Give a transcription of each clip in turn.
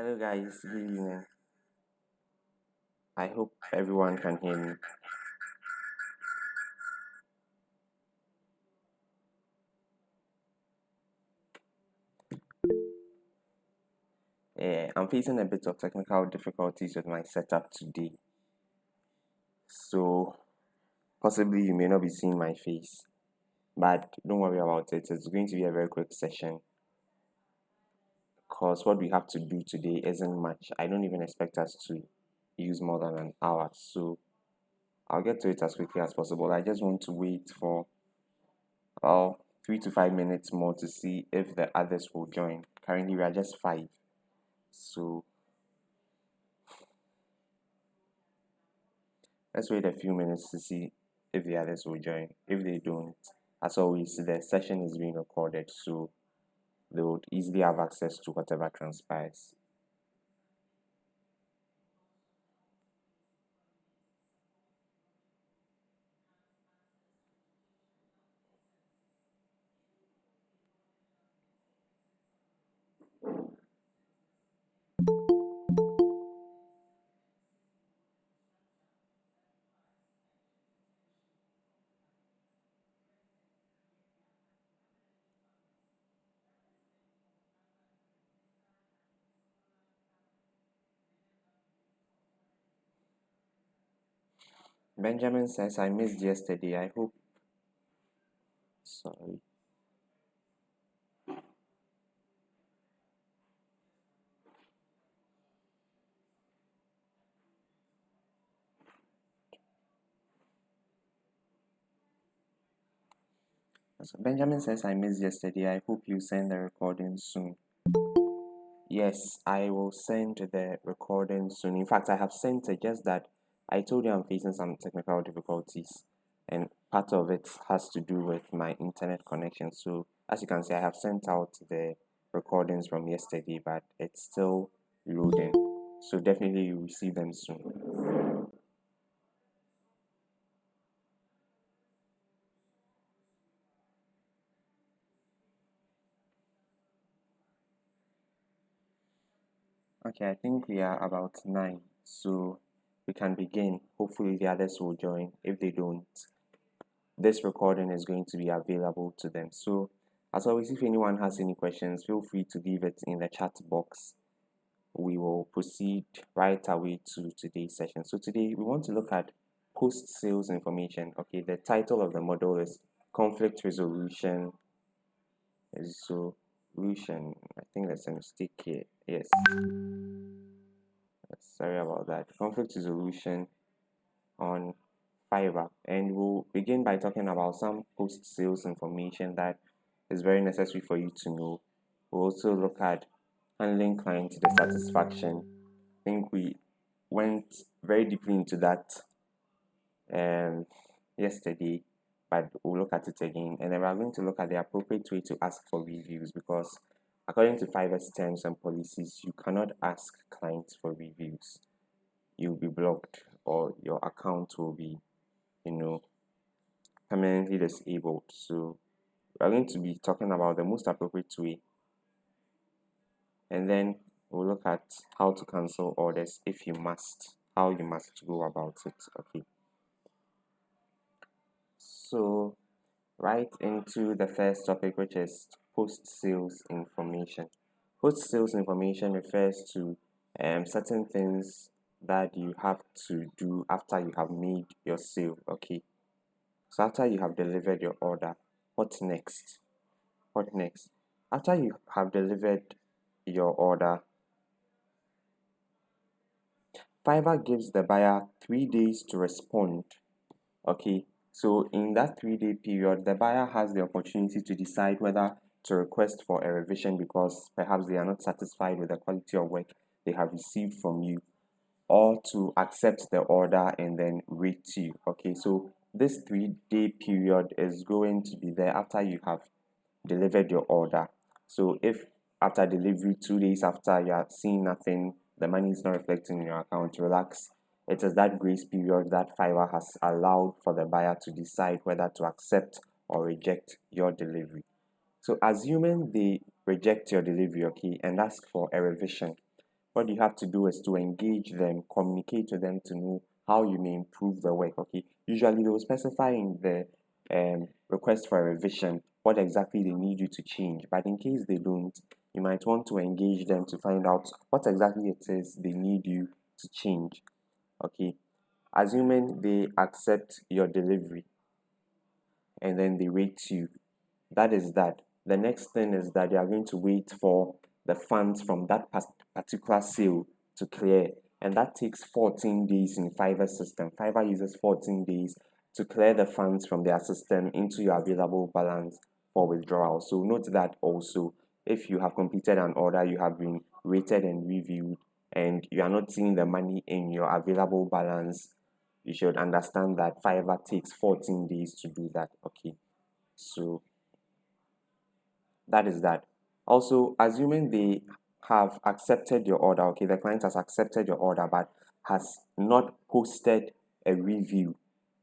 Hello guys, good evening. I hope everyone can hear me. I'm facing a bit of technical difficulties with my setup today, so possibly you may not be seeing my face, but don't worry about it. It's going to be a very quick session because what we have to do today isn't much. I don't even expect us to use more than an hour, so I'll get to it as quickly as possible. I just want to wait for 3 to 5 minutes more to see if the others will join. Currently, we are just five, so let's wait a few minutes to see if the others will join. If they don't, as always, the session is being recorded, so they would easily have access to whatever transpires. Benjamin says, I missed yesterday. I hope. Sorry. So Benjamin says, I missed yesterday. I hope you send the recording soon. Yes, I will send the recording soon. In fact, I have sent it, just that I told you I'm facing some technical difficulties, and part of it has to do with my internet connection. So, as you can see, I have sent out the recordings from yesterday, but it's still loading. So, definitely you'll receive them soon. Okay, I think we are about 9, so we can begin. Hopefully, the others will join. If they don't, this recording is going to be available to them. So, as always, if anyone has any questions, feel free to leave it in the chat box. We will proceed right away to today's session. So, today we want to look at post sales information. Okay, the title of the model is conflict resolution. Resolution. I think there's a mistake here. Yes. Sorry about that. Conflict resolution on Fiverr, and we'll begin by talking about some post sales information that is very necessary for you to know. We'll also look at handling client dissatisfaction. I think we went very deeply into that yesterday, but we'll look at it again. And then we're going to look at the appropriate way to ask for reviews, because according to Fiverr's terms and policies, you cannot ask clients for reviews. You'll be blocked, or your account will be, permanently disabled. So we're going to be talking about the most appropriate way, and then we'll look at how to cancel orders if you must, how you must go about it. Okay, so right into the first topic, which is post sales information. Post sales information refers to certain things that you have to do after you have made your sale. Okay, so after you have delivered your order, what next? What next? After you have delivered your order, Fiverr gives the buyer 3 days to respond. Okay, so in that 3 day period, the buyer has the opportunity to decide whether to request for a revision because perhaps they are not satisfied with the quality of work they have received from you, or to accept the order and then rate you. Okay, so this 3 day period is going to be there after you have delivered your order. So if after delivery, 2 days after, you are seeing nothing, the money is not reflecting in your account, relax. It is that grace period that Fiverr has allowed for the buyer to decide whether to accept or reject your delivery. So assuming they reject your delivery, okay, and ask for a revision, what you have to do is to engage them, communicate with them to know how you may improve the work. Okay, usually they will specify in the request for a revision what exactly they need you to change, but in case they don't, you might want to engage them to find out what exactly it is they need you to change. Okay, assuming they accept your delivery and then they rate you, that is that. The next thing is that they are going to wait for the funds from that particular sale to clear, and that takes 14 days in Fiverr system. Fiverr uses 14 days to clear the funds from their system into your available balance for withdrawal. So note that also, if you have completed an order, you have been rated and reviewed, and you are not seeing the money in your available balance, you should understand that Fiverr takes 14 days to do that. Okay, so that is that. Also, assuming they have accepted your order, okay, the client has accepted your order but has not posted a review,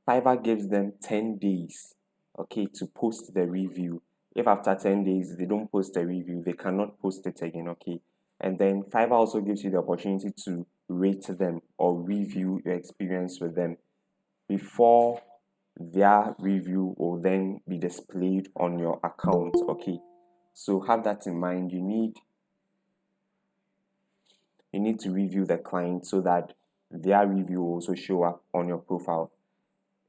Fiverr gives them 10 days, okay, to post the review. If after 10 days they don't post a review, they cannot post it again, okay. And then Fiverr also gives you the opportunity to rate them or review your experience with them before their review will then be displayed on your account. Okay, so have that in mind. You need to review the client so that their review will also show up on your profile.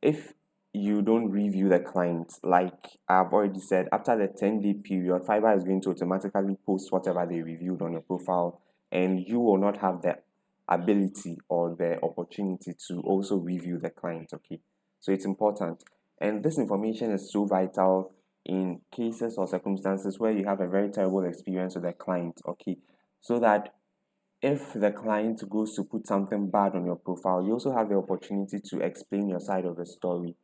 If you don't review the client, like I've already said, after the 10-day period, Fiverr is going to automatically post whatever they reviewed on your profile, and you will not have the ability or the opportunity to also review the client. Okay, so it's important, and this information is so vital in cases or circumstances where you have a very terrible experience with a client. Okay, so that if the client goes to put something bad on your profile, you also have the opportunity to explain your side of the story,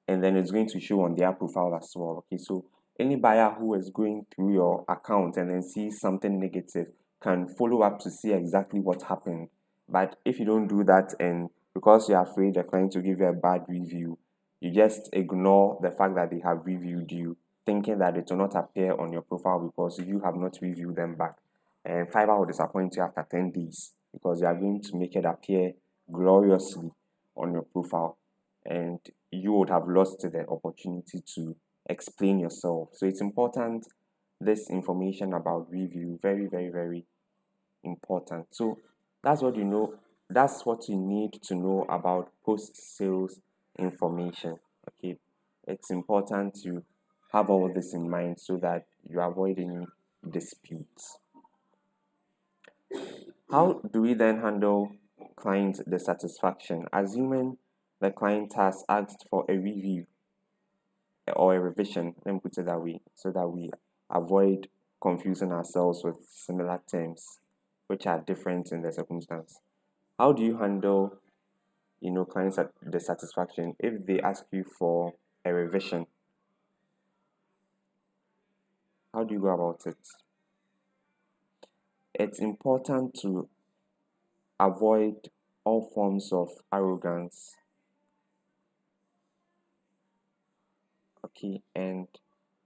and then it's going to show on their profile as well. Okay, so any buyer who is going through your account and then sees something negative can follow up to see exactly what happened. But if you don't do that, and because you're afraid the client will give you a bad review, you just ignore the fact that they have reviewed you, thinking that it will not appear on your profile because you have not reviewed them back. And Fiverr will disappoint you after 10 days because you are going to make it appear gloriously on your profile, and you would have lost the opportunity to explain yourself. So it's important, this information about review, very, very, very important. So that's what you know. That's what you need to know about post sales information. Okay, it's important to have all this in mind so that you avoid any disputes. How do we then handle client dissatisfaction? Assuming the client has asked for a review or a revision, let me put it that way, so that we avoid confusing ourselves with similar terms which are different in the circumstance. How do you handle, client dissatisfaction if they ask you for a revision? How do you go about it? It's important to avoid all forms of arrogance. Okay, and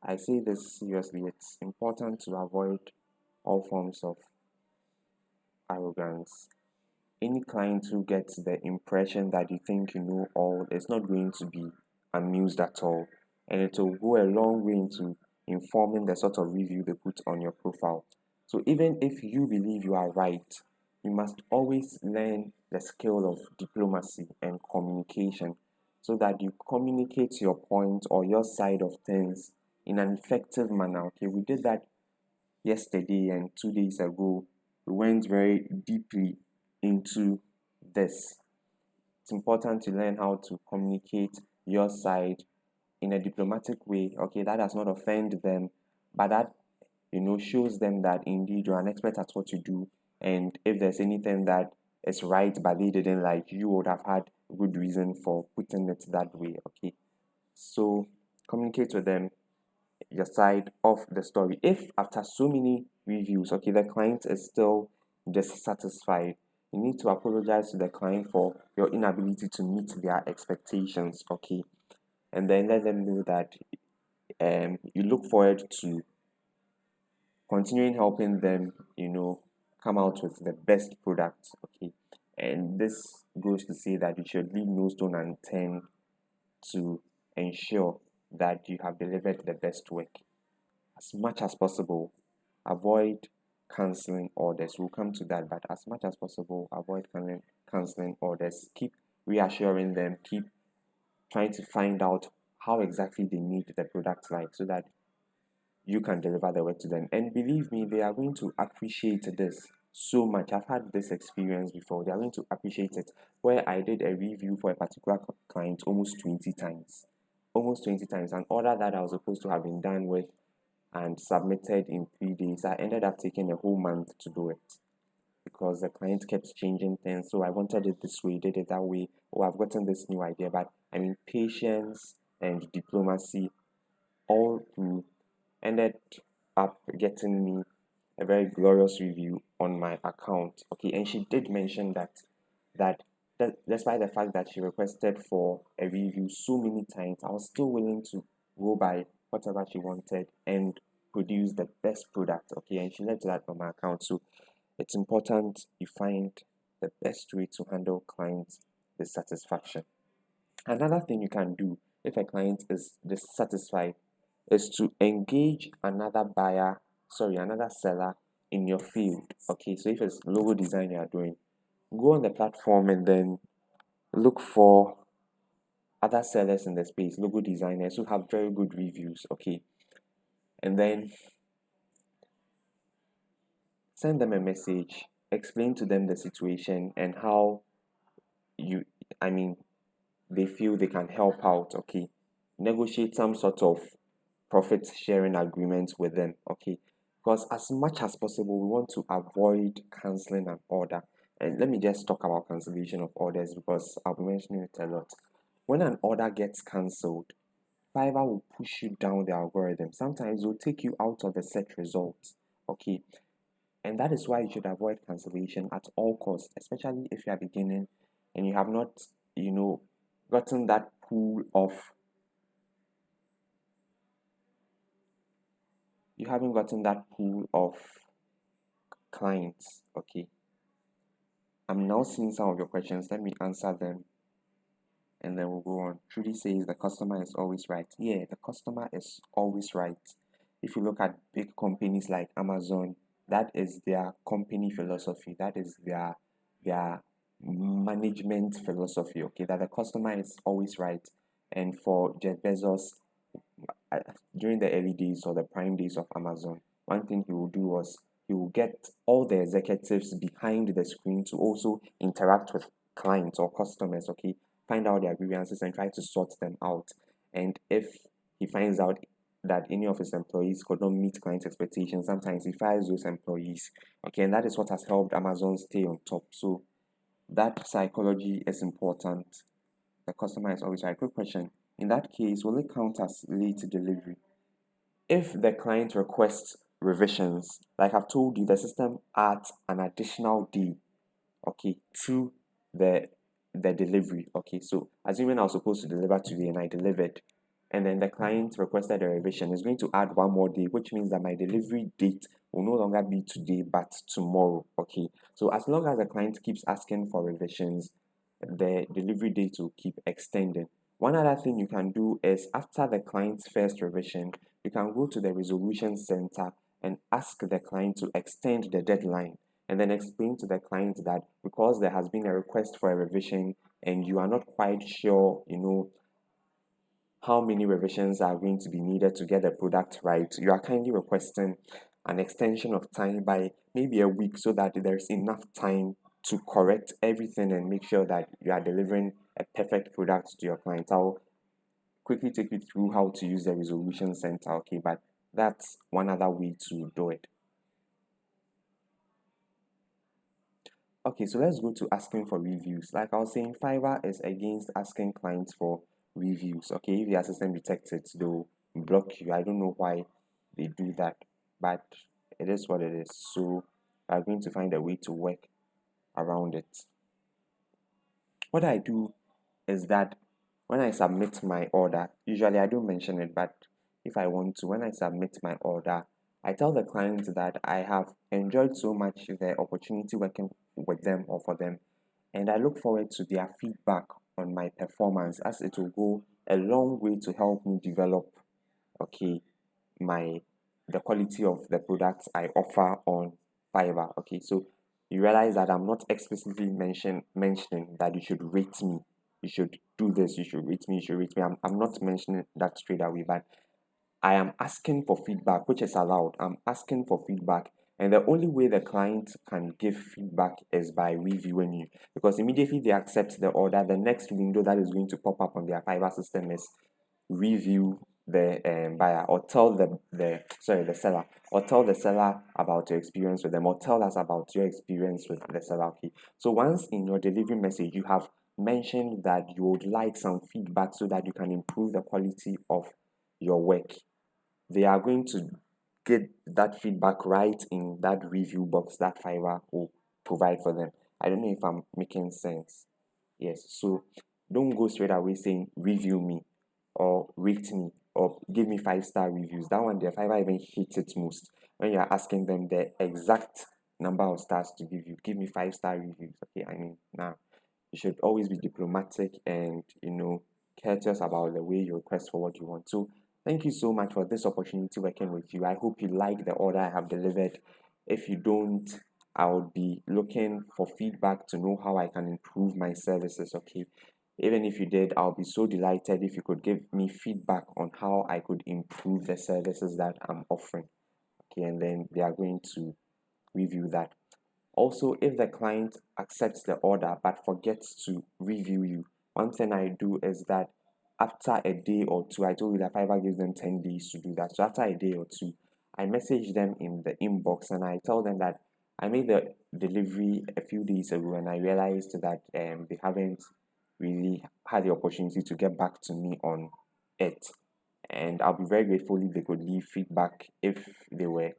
I say this seriously, it's important to avoid all forms of arrogance. Any client who gets the impression that you think you know all is not going to be amused at all, and it will go a long way into informing the sort of review they put on your profile. So even if you believe you are right, you must always learn the skill of diplomacy and communication so that you communicate your point or your side of things in an effective manner. Okay, we did that yesterday and 2 days ago. We went very deeply into this. It's important to learn how to communicate your side in a diplomatic way. Okay, that does not offend them, but that shows them that indeed you're an expert at what you do, and if there's anything that is right but they didn't like, you would have had good reason for putting it that way. Okay, so communicate with them your side of the story. If after so many reviews, okay, the client is still dissatisfied, you need to apologize to the client for your inability to meet their expectations. Okay, and then let them know that you look forward to continuing helping them, come out with the best product. Okay, and this goes to say that you should leave no stone unturned to ensure that you have delivered the best work. As much as possible, avoid canceling orders. We'll come to that, but as much as possible, avoid canceling orders. Keep reassuring them, keep trying to find out how exactly they need the product like, so that you can deliver the work to them. And believe me, they are going to appreciate this so much. I've had this experience before. They are going to appreciate it. Where I did a review for a particular client almost 20 times. Almost 20 times. An order that I was supposed to have been done with and submitted in 3 days, I ended up taking a whole month to do it because the client kept changing things. So I wanted it this way, did it that way. Oh, I've gotten this new idea. But I mean, patience and diplomacy all through ended up getting me a very glorious review on my account. Okay, and she did mention that despite the fact that she requested for a review so many times, I was still willing to go by whatever she wanted and produce the best product. Okay, and she left that on my account. So it's important you find the best way to handle clients dissatisfaction. Another thing you can do if a client is dissatisfied is to engage another seller in your field. Okay, so if it's logo design you are doing, go on the platform and then look for other sellers in the space, logo designers who have very good reviews. Okay, and then send them a message, explain to them the situation and how you, I mean, they feel they can help out. Okay, negotiate some sort of profit sharing agreement with them. Okay, because as much as possible we want to avoid canceling an order. And let me just talk about cancellation of orders because I'll be mentioning it a lot. When an order gets cancelled, Fiverr will push you down the algorithm. Sometimes it will take you out of the search results. Okay, and that is why you should avoid cancellation at all costs, especially if you are beginning and you have not, gotten that pool of you haven't gotten that pool of clients. Okay, I'm now seeing some of your questions. Let me answer them and then we'll go on. Trudy says the customer is always right. Yeah, the customer is always right. If you look at big companies like Amazon, that is their company philosophy. That is their management philosophy. Okay, that the customer is always right. And for Jeff Bezos, during the early days or the prime days of Amazon, one thing he will do was he will get all the executives behind the screen to also interact with clients or customers. Okay, find out their grievances and try to sort them out. And if he finds out that any of his employees could not meet client expectations, sometimes he fires those employees. Okay, and that is what has helped Amazon stay on top. So that psychology is important. The customer is always right. Quick question. In that case, will it count as late delivery? If the client requests revisions, like I've told you, the system adds an additional day, okay, to the delivery. Okay, so assuming I was supposed to deliver today and I delivered, and then the client requested a revision, it's going to add one more day, which means that my delivery date will no longer be today but tomorrow. Okay, so as long as the client keeps asking for revisions, the delivery date will keep extending. One other thing you can do is after the client's first revision, you can go to the resolution center and ask the client to extend the deadline and then explain to the client that because there has been a request for a revision and you are not quite sure, how many revisions are going to be needed to get the product right, you are kindly requesting an extension of time by maybe a week so that there's enough time to correct everything and make sure that you are delivering a perfect product to your client. I'll quickly take you through how to use the resolution center. Okay, but that's one other way to do it. Okay, so let's go to asking for reviews. Like I was saying, Fiverr is against asking clients for reviews. Okay, if your system detects it, they'll block you. I don't know why they do that, but it is what it is. So I'm going to find a way to work around it. What I do is that when I submit my order, usually I don't mention it, but if I want to, when I submit my order, I tell the client that I have enjoyed so much the opportunity working with them or for them, and I look forward to their feedback on my performance, as it will go a long way to help me develop, okay, my the quality of the products I offer on Fiverr. Okay, so you realize that I'm not explicitly mentioning that you should rate me, you should do this, you should rate me, you should rate me. I'm not mentioning that straight away, but I am asking for feedback, which is allowed. I'm asking for feedback. And the only way the client can give feedback is by reviewing you. Because immediately they accept the order, the next window that is going to pop up on their Fiverr system is review the buyer, or tell the seller, or tell the seller about your experience with them, or tell us about your experience with the seller. Okay, so once in your delivery message you have mentioned that you would like some feedback so that you can improve the quality of your work, they are going to get that feedback right in that review box that Fiverr will provide for them. I don't know if I'm making sense. Yes, so don't go straight away saying review me or rate me or give me 5-star reviews. That one, the Fiverr even hates it most when you're asking them the exact number of stars to give you. Give me 5-star reviews. Okay, I mean, now you should always be diplomatic and courteous about the way you request for what you want. So thank you so much for this opportunity working with you. I hope you like the order I have delivered. If you don't, I will be looking for feedback to know how I can improve my services. Okay, even if you did, I'll be so delighted if you could give me feedback on how I could improve the services that I'm offering. Okay, and then they are going to review that. Also, if the client accepts the order but forgets to review you, one thing I do is that after a day or two, I told you that Fiverr gives them 10 days to do that. So after a day or two, I message them in the inbox and I tell them that I made the delivery a few days ago and I realized that they haven't really had the opportunity to get back to me on it. And I'll be very grateful if they could leave feedback if they were,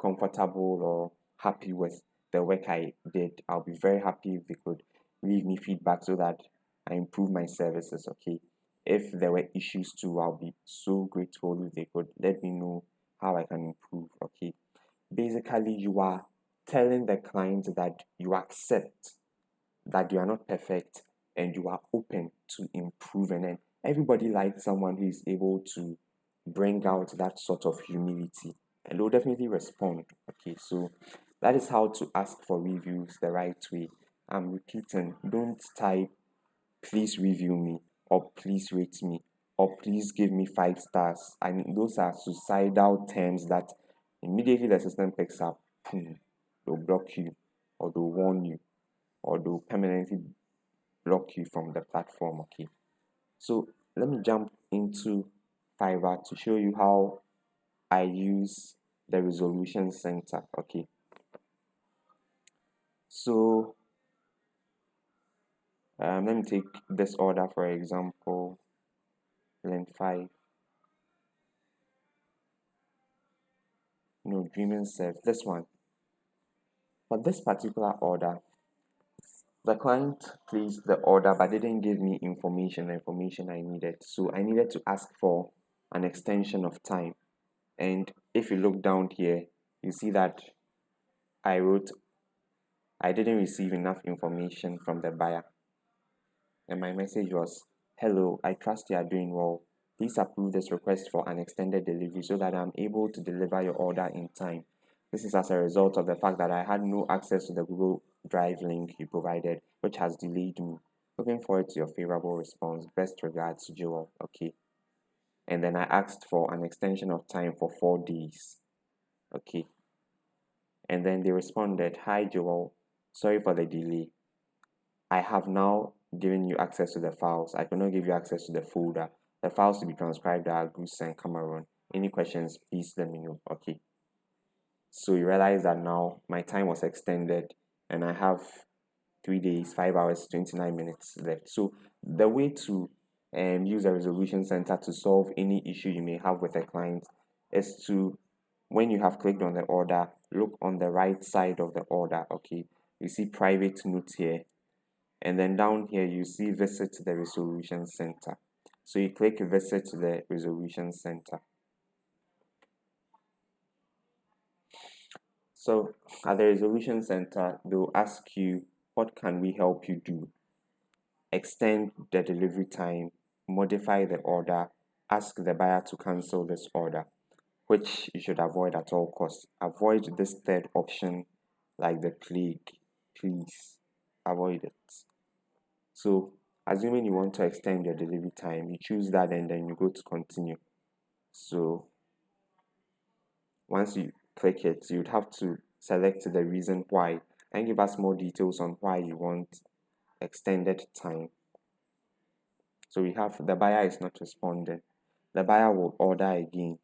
comfortable or happy with the work I did. I'll be very happy if they could leave me feedback so that I improve my services. Okay, if there were issues too, I'll be so grateful if they could let me know how I can improve. Okay, basically you are telling the client that you accept that you are not perfect and you are open to improving, and everybody likes someone who is able to bring out that sort of humility, and they'll definitely respond. Okay, so that is how to ask for reviews the right way. I'm repeating, don't type please review me or please rate me or please give me 5 stars. I mean, those are suicidal terms that immediately the system picks up, they'll block you or they'll warn you or they'll permanently block you from the platform. Okay, so let me jump into Fiverr to show you how I use the resolution center. Okay, so let me take this order for example, length 5. No, dreaming self. This one, for this particular order, the client placed the order but didn't give me the information I needed. So I needed to ask for an extension of time. And if you look down here, you see that I wrote I didn't receive enough information from the buyer. And my message was, hello, I trust you are doing well. Please approve this request for an extended delivery so that I'm able to deliver your order in time. This is as a result of the fact that I had no access to the Google Drive link you provided, which has delayed me. Looking forward to your favorable response. Best regards, Joel. Okay. And then I asked for an extension of time for 4 days. Okay. And then they responded, hi, Joel. Sorry for the delay. I have now given you access to the files. I cannot give you access to the folder. The files to be transcribed are Goose and Cameroon. Any questions, please let me know. Okay. So you realize that now my time was extended and I have 3 days, 5 hours, 29 minutes left. So the way to use a resolution center to solve any issue you may have with a client is to, when you have clicked on the order, look on the right side of the order. Okay. You see private note here. And then down here, you see visit the resolution center. So you click visit the resolution center. So at the resolution center, they'll ask you, what can we help you do? Extend the delivery time, modify the order, ask the buyer to cancel this order, which you should avoid at all costs. Avoid this third option like the plague. Please avoid it. So, assuming you want to extend your delivery time, you choose that and then you go to continue. So, once you click it, you'd have to select the reason why and give us more details on why you want extended time. So we have the buyer is not responding. The buyer will order again.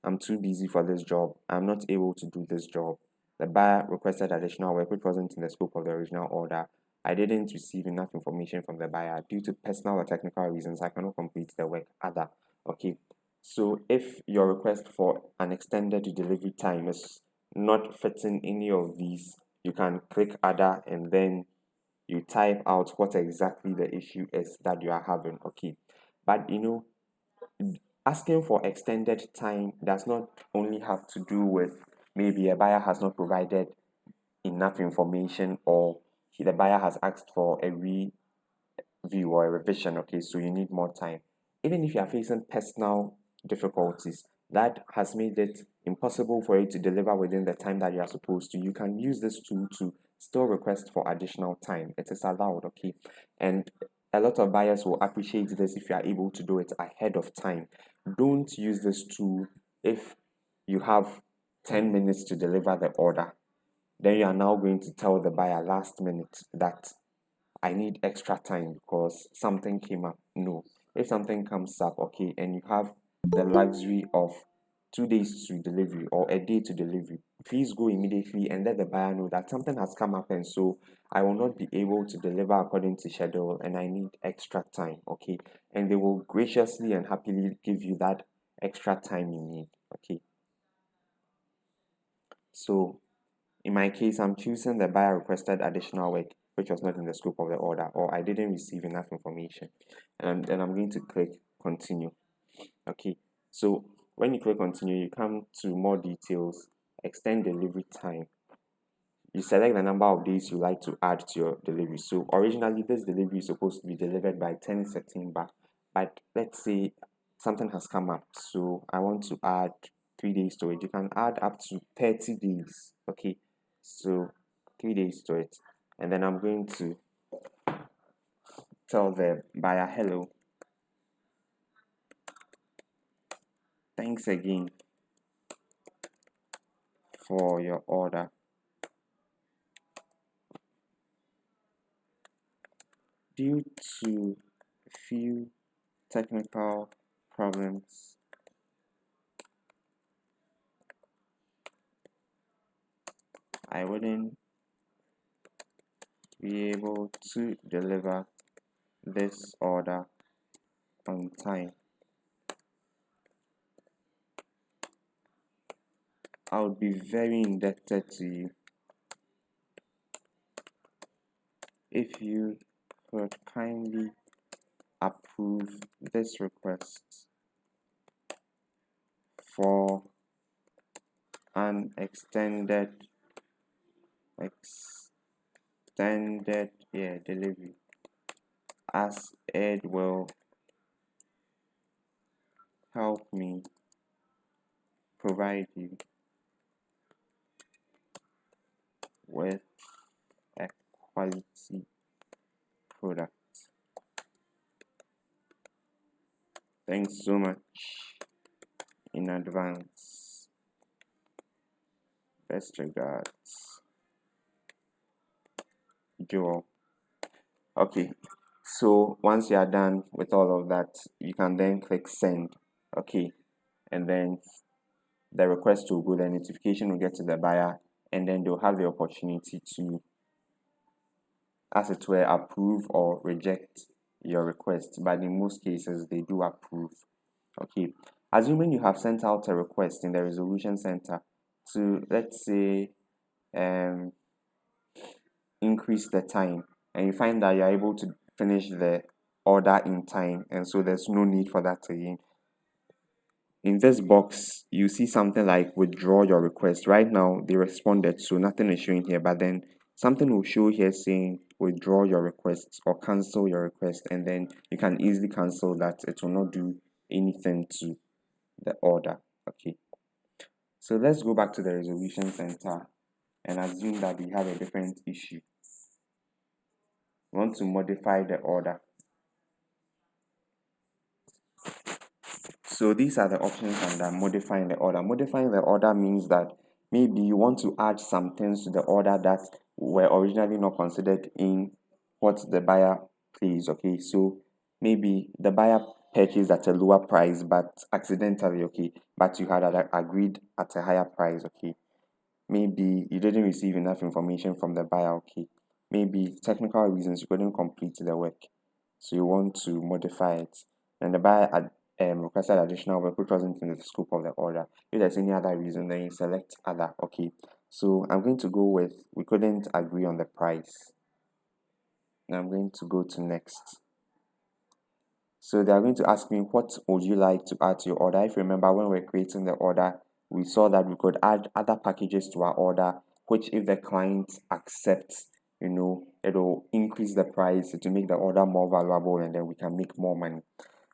I'm too busy for this job. I'm not able to do this job. The buyer requested additional work which wasn't in the scope of the original order. I didn't receive enough information from the buyer. Due to personal or technical reasons, I cannot complete the work. Other. Okay. So if your request for an extended delivery time is not fitting any of these, you can click other and then you type out what exactly the issue is that you are having. Okay. But asking for extended time does not only have to do with maybe a buyer has not provided enough information or the buyer has asked for a review or a revision. Okay, so you need more time. Even if you are facing personal difficulties that has made it impossible for you to deliver within the time that you are supposed to, you can use this tool to still request for additional time. It is allowed. Okay, and a lot of buyers will appreciate this if you are able to do it ahead of time. Don't use this tool if you have 10 minutes to deliver the order. Then you are now going to tell the buyer last minute that I need extra time because something came up. No. If something comes up, okay, and you have the luxury of 2 days to delivery or a day to delivery, please go immediately and let the buyer know that something has come up and so I will not be able to deliver according to schedule and I need extra time, okay? And they will graciously and happily give you that extra time you need, okay? So in my case, I'm choosing the buyer requested additional work, which was not in the scope of the order, or I didn't receive enough information. And then I'm going to click continue. Okay, so when you click continue, you come to more details, extend delivery time. You select the number of days you like to add to your delivery. So originally, this delivery is supposed to be delivered by 10 September, but let's say something has come up. So I want to add 3 days to it. You can add up to 30 days. Okay, so 3 days to it. And then I'm going to tell the buyer, hello, thanks again for your order. Due to a few technical problems, I wouldn't be able to deliver this order on time. I would be very indebted to you if you could kindly approve this request for an extended delivery, as it will help me provide you with a quality product. Thanks so much in advance. Best regards, Joel. Okay, so once you are done with all of that, you can then click send. Okay, and then the request will go, the notification will get to the buyer, and then they'll have the opportunity to, as it were, approve or reject your request. But in most cases, they do approve. Okay, assuming you have sent out a request in the resolution center to, let's say, increase the time, and you find that you're able to finish the order in time, and so there's no need for that again. in this box you see something like withdraw your request. Right now they responded, so nothing is showing here, but then something will show here saying withdraw your request or cancel your request, and then you can easily cancel that. It will not do anything to the order. Okay, so let's go back to the resolution center and assume that we have a different issue. We want to modify the order. So these are the options under modifying the order. Modifying the order means that maybe you want to add some things to the order that were originally not considered in what the buyer placed. Okay, so maybe the buyer purchased at a lower price but accidentally, okay, but you had agreed at a higher price. Okay, maybe you didn't receive enough information from the buyer. Okay, maybe technical reasons you couldn't complete the work, so you want to modify it, and the buyer requested additional work which wasn't in the scope of the order. If there's any other reason, then you select other. Okay, so I'm going to go with we couldn't agree on the price. Now I'm going to go to next. So they are going to ask me, what would you like to add to your order? If you remember, when we were creating the order, we saw that we could add other packages to our order, which if the client accepts, it will increase the price to make the order more valuable, and then we can make more money.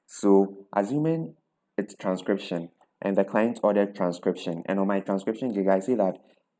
So assuming it's transcription and the client ordered transcription, and on my transcription gig I say that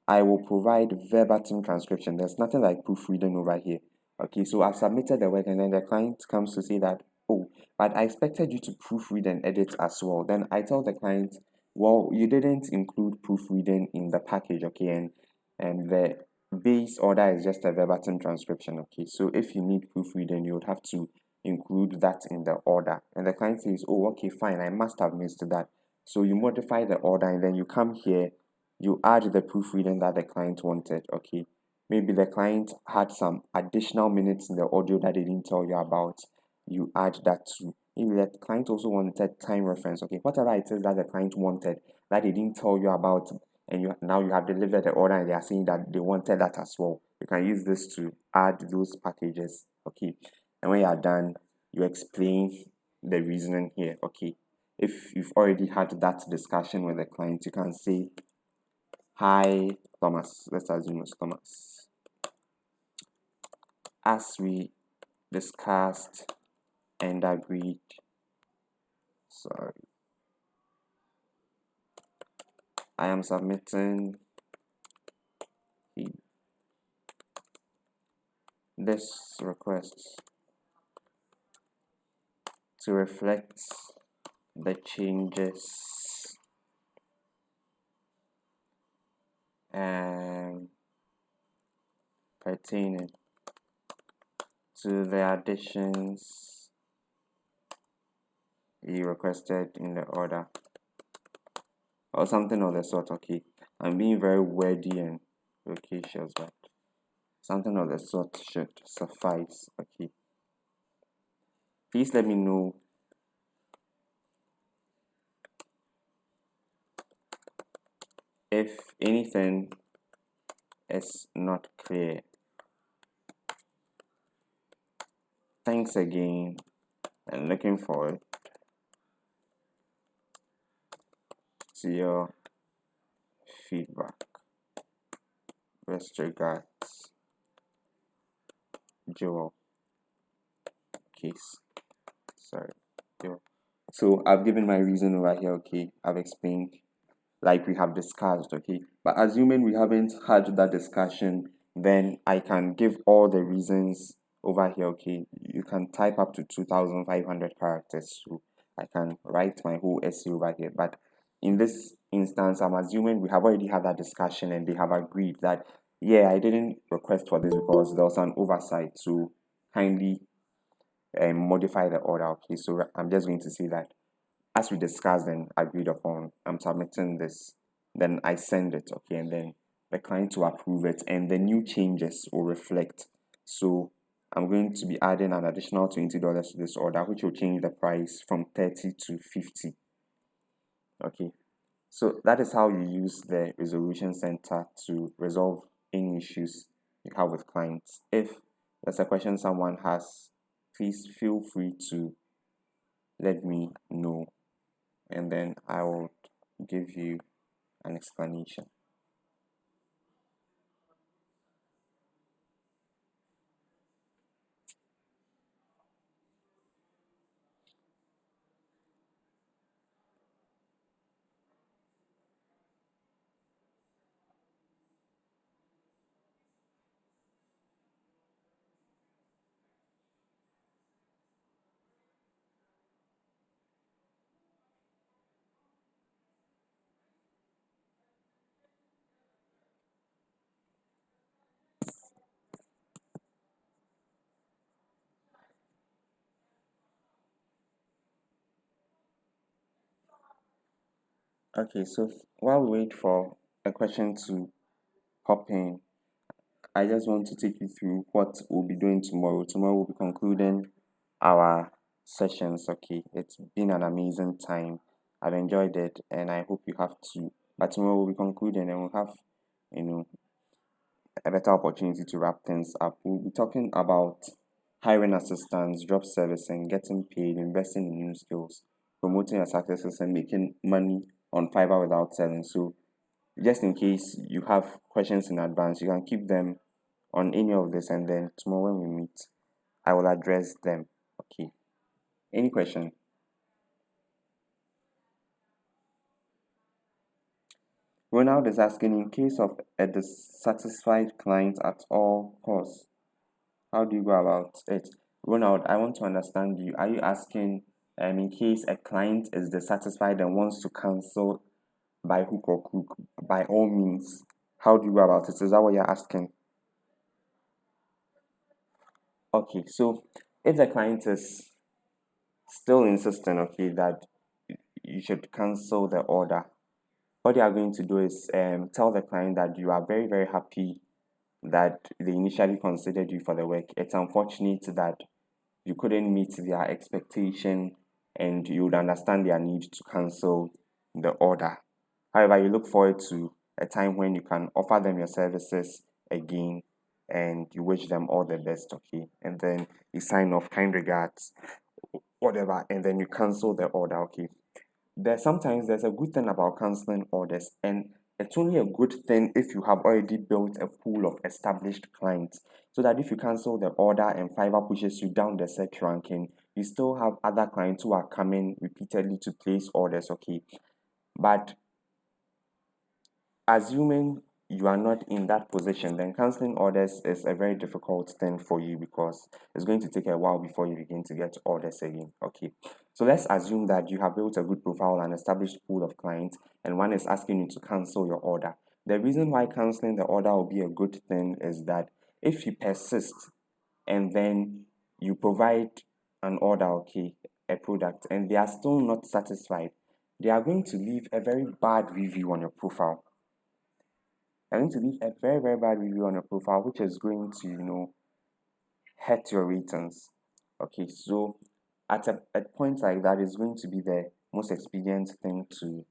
I will provide verbatim transcription. There's nothing like proofreading over here. Okay, so I've submitted the work, and then the client comes to say that, oh, but I expected you to proofread and edit as well. Then I tell the client, well, you didn't include proofreading in the package. Okay, and the base order is just a verbatim transcription. Okay, so if you need proofreading, you would have to include that in the order. And the client says, oh, okay, fine, I must have missed that. So you modify the order, and then you come here, you add the proofreading that the client wanted. Okay, maybe the client had some additional minutes in the audio that they didn't tell you about, you add that too. Maybe the client also wanted time reference. Okay, whatever it is that the client wanted that they didn't tell you about, and now you have delivered the order and they are saying that they wanted that as well, you can use this to add those packages. Okay, and when you are done, you explain the reasoning here. Okay, if you've already had that discussion with the client, you can say, hi Thomas, let's assume it's Thomas, as we discussed and agreed, I am submitting this request to reflect the changes pertaining to the additions you requested in the order, or something of the sort. Okay, I'm being very wordy and loquacious, but something of the sort should suffice. Okay, please let me know if anything is not clear. Thanks again, and looking forward to your feedback. Best regards, Joel. Case. Sorry. Joel. So I've given my reason over here. Okay, I've explained like we have discussed. Okay, but assuming we haven't had that discussion, then I can give all the reasons over here. Okay, you can type up to 2,500 characters, so I can write my whole essay over here. But in this instance, I'm assuming we have already had that discussion and they have agreed that, yeah, I didn't request for this because there was an oversight, so kindly modify the order. Okay, so I'm just going to say that as we discussed and agreed upon, I'm submitting this, then I send it. Okay, and then the client will approve it, and the new changes will reflect. So I'm going to be adding an additional $20 to this order, which will change the price from 30 to 50. Okay, so that is how you use the resolution center to resolve any issues you have with clients. If there's a question someone has, please feel free to let me know. and then I will give you an explanation. Okay, so while we wait for a question to pop in, I just want to take you through what we'll be doing tomorrow. Tomorrow we'll be concluding our sessions. Okay, it's been an amazing time. I've enjoyed it, and I hope you have too. But tomorrow we'll be concluding, and we'll have, you know, a better opportunity to wrap things up. We'll be talking about hiring assistants, job servicing, getting paid, investing in new skills, promoting your successes, and making money on Fiverr without selling. So, just in case you have questions in advance, you can keep them on any of this, and then tomorrow when we meet, I will address them. Okay. Any question? Ronald is asking, in case of a dissatisfied client at all costs, how do you go about it? Ronald, I want to understand you. Are you asking, in case a client is dissatisfied and wants to cancel by hook or crook, by all means, how do you go about it? Is that what you're asking? Okay, so if the client is still insisting, okay, that you should cancel the order, what you are going to do is tell the client that you are very, very happy that they initially considered you for the work. It's unfortunate that you couldn't meet their expectation, and you would understand their need to cancel the order. However, you look forward to a time when you can offer them your services again, and you wish them all the best, okay? And then you sign off, kind regards, whatever, and then you cancel the order, okay? There's a good thing about canceling orders, and it's only a good thing if you have already built a pool of established clients, so that if you cancel the order and Fiverr pushes you down the search ranking, you still have other clients who are coming repeatedly to place orders, okay? But assuming you are not in that position, then canceling orders is a very difficult thing for you, because it's going to take a while before you begin to get orders again. Okay, so let's assume that you have built a good profile and established pool of clients, and one is asking you to cancel your order. The reason why canceling the order will be a good thing is that if you persist and then you provide an order, okay, a product, and they are still not satisfied, they are going to leave a very bad review on your profile. You're going to leave a very, very bad review on your profile, which is going to, hurt your ratings. Okay, so at a point like that, is going to be the most expedient thing to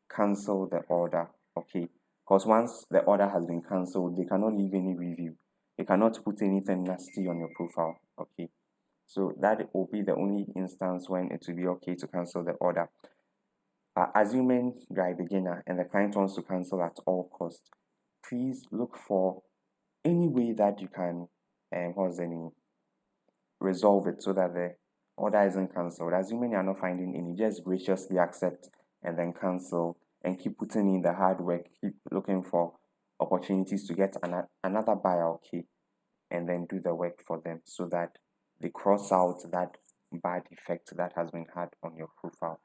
cancel the order. Okay, because once the order has been cancelled, they cannot leave any review. They cannot put anything nasty on your profile. Okay, so that will be the only instance when it will be okay to cancel the order. Assuming you are a beginner and the client wants to cancel at all costs, please look for any way that you can resolve it so that the order isn't cancelled. Assuming you're not finding any, just graciously accept and then cancel, and keep putting in the hard work, keep looking for opportunities to get another buyer, okay, and then do the work for them so that they cross out that bad effect that has been had on your profile.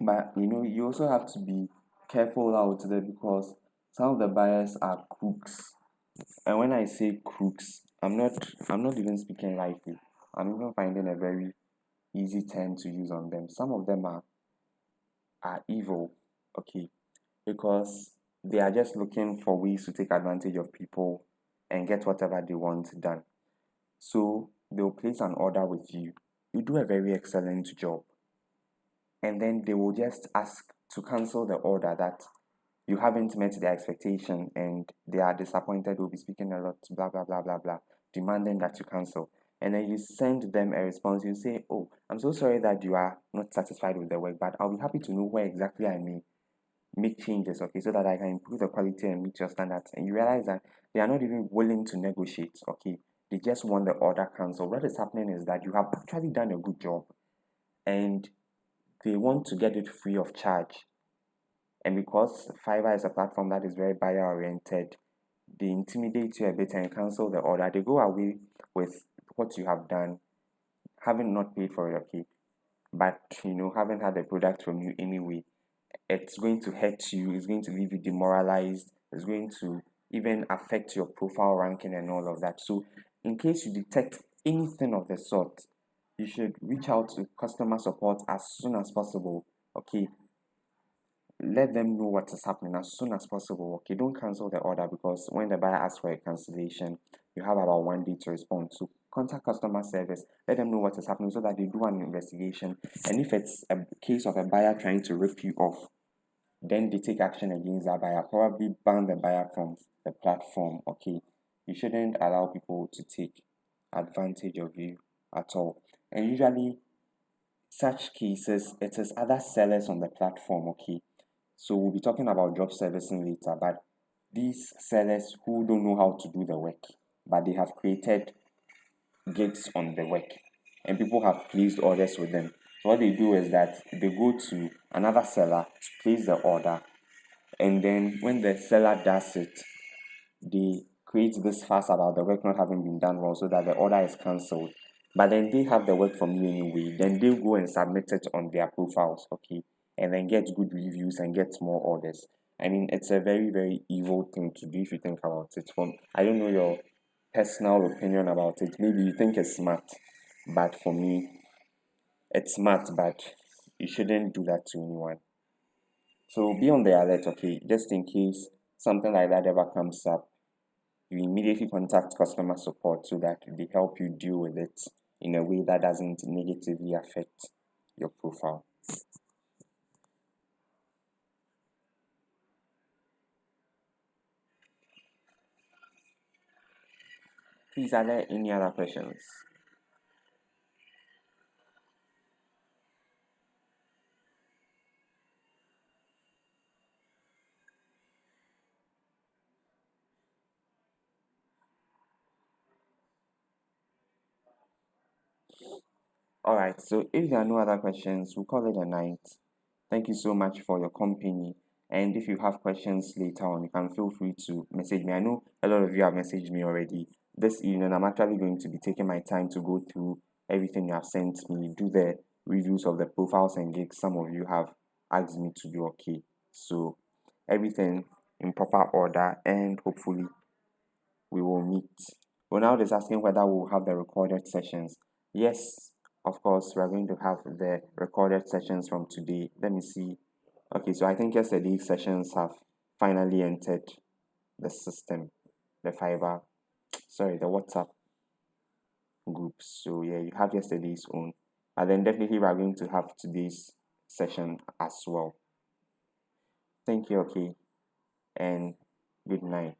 But you also have to be careful out there, because some of the buyers are crooks. And when I say crooks, I'm not even speaking lightly. I'm even finding a very easy term to use on them. Some of them are evil. Okay. because they are just looking for ways to take advantage of people and get whatever they want done. So they'll place an order with you. You do a very excellent job, and then they will just ask to cancel the order that you haven't met their expectation and they are disappointed, will be speaking a lot, blah blah blah blah blah, demanding that you cancel. And then you send them a response. You say, oh, I'm so sorry that you are not satisfied with the work, but I'll be happy to know where exactly I may make changes, okay, so that I can improve the quality and meet your standards. And you realize that they are not even willing to negotiate, okay. They just want the order cancelled. What is happening is that you have actually done a good job and they want to get it free of charge. And because Fiverr is a platform that is very buyer oriented, they intimidate you a bit and cancel the order. They go away with what you have done, having not paid for it, okay, but having had the product from you anyway. It's going to hurt you, it's going to leave you demoralized, it's going to even affect your profile ranking and all of that. So in case you detect anything of the sort, you should reach out to customer support as soon as possible, okay. Let them know what is happening as soon as possible, okay. Don't cancel the order, because when the buyer asks for a cancellation, you have about 1 day to respond. So contact customer service, let them know what is happening so that they do an investigation. And if it's a case of a buyer trying to rip you off, then they take action against that buyer, probably ban the buyer from the platform, okay. You shouldn't allow people to take advantage of you at all. And usually such cases, it is other sellers on the platform, okay. So we'll be talking about job servicing later, but these sellers who don't know how to do the work, but they have created gigs on the work and people have placed orders with them. So what they do is that they go to another seller to place the order, and then when the seller does it, they create this fuss about the work not having been done well so that the order is cancelled. But then they have the work from you anyway, then they'll go and submit it on their profiles, okay, and then get good reviews and get more orders. I mean, it's a very, very evil thing to do if you think about it. From I don't know your personal opinion about it. Maybe you think it's smart, but for me, it's smart, but you shouldn't do that to anyone. So be on the alert, okay, just in case something like that ever comes up. You immediately contact customer support so that they help you deal with it in a way that doesn't negatively affect your profile. Please, are there any other questions? Alright, so if there are no other questions, we'll call it a night. Thank you so much for your company. And if you have questions later on, you can feel free to message me. I know a lot of you have messaged me already. This evening, I'm actually going to be taking my time to go through everything you have sent me, do the reviews of the profiles and gigs some of you have asked me to do, okay. So, everything in proper order, and hopefully, we will meet. Ronald is asking whether we will have the recorded sessions. Yes, of course, we are going to have the recorded sessions from today. Let me see. Okay, so I think yesterday's sessions have finally entered the system, the Fiverr, sorry, the WhatsApp group. So yeah, you have yesterday's own. And then definitely we are going to have today's session as well. Thank you, okay, and good night.